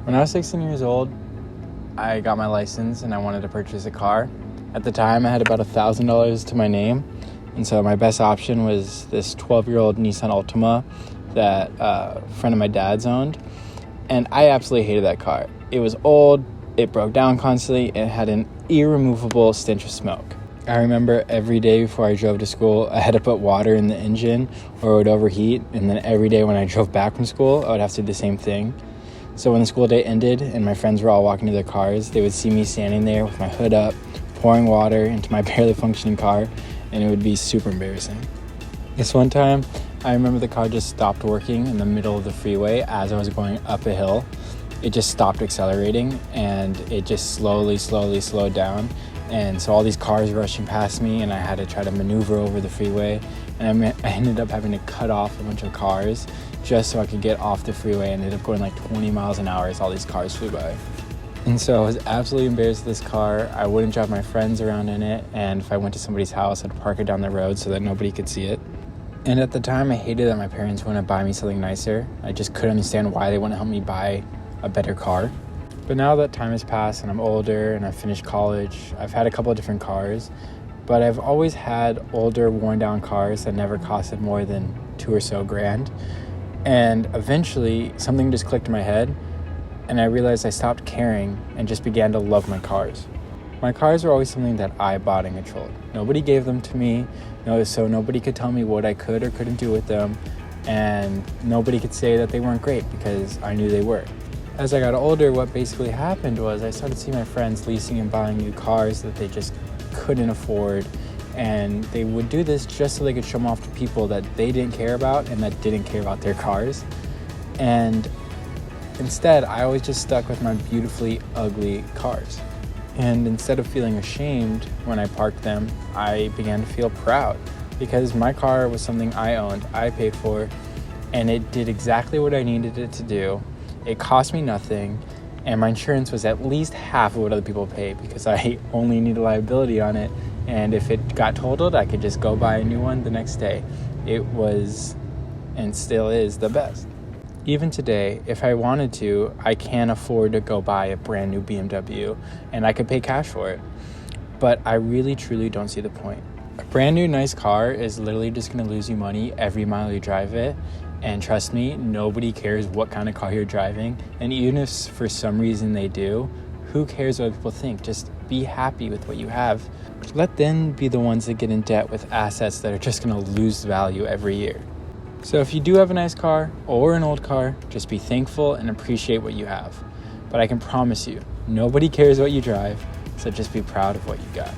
When I was 16 years old, I got my license and I wanted to purchase a car. At the time, I had about $1,000 to my name, and so my best option was this 12-year-old Nissan Altima that a friend of my dad's owned, and I absolutely hated that car. It was old, it broke down constantly, and it had an irremovable stench of smoke. I remember every day before I drove to school, I had to put water in the engine or it would overheat, and then every day when I drove back from school, I would have to do the same thing. So when the school day ended and my friends were all walking to their cars, they would see me standing there with my hood up, pouring water into my barely functioning car, and it would be super embarrassing. This one time, I remember the car just stopped working in the middle of the freeway as I was going up a hill. It just stopped accelerating and it just slowly slowed down. And so all these cars rushing past me and I had to try to maneuver over the freeway. And I ended up having to cut off a bunch of cars just so I could get off the freeway. I ended up going like 20 miles an hour as all these cars flew by. And so I was absolutely embarrassed with this car. I wouldn't drive my friends around in it. And if I went to somebody's house, I'd park it down the road so that nobody could see it. And at the time, I hated that my parents wouldn't buy me something nicer. I just couldn't understand why they wouldn't help me buy a better car. But now that time has passed and I'm older and I've finished college, I've had a couple of different cars, but I've always had older, worn down cars that never costed more than $2,000 or so. And eventually something just clicked in my head and I realized I stopped caring and just began to love my cars. My cars were always something that I bought and controlled. Nobody gave them to me, so nobody could tell me what I could or couldn't do with them, and nobody could say that they weren't great because I knew they were. As I got older, what basically happened was I started seeing my friends leasing and buying new cars that they just couldn't afford, and they would do this just so they could show them off to people that they didn't care about and that didn't care about their cars. And instead, I always just stuck with my beautifully ugly cars. And instead of feeling ashamed when I parked them, I began to feel proud because my car was something I owned, I paid for, and it did exactly what I needed it to do. It cost me nothing, and my insurance was at least half of what other people pay because I only need a liability on it, and if it got totaled, I could just go buy a new one the next day. It was, and still is, the best. Even today, if I wanted to, I can afford to go buy a brand new BMW, and I could pay cash for it. But I really, truly don't see the point. A brand new nice car is literally just going to lose you money every mile you drive it. And trust me, nobody cares what kind of car you're driving. And even if for some reason they do, who cares what people think? Just be happy with what you have. Let them be the ones that get in debt with assets that are just going to lose value every year. So if you do have a nice car or an old car, just be thankful and appreciate what you have. But I can promise you, nobody cares what you drive, so just be proud of what you got.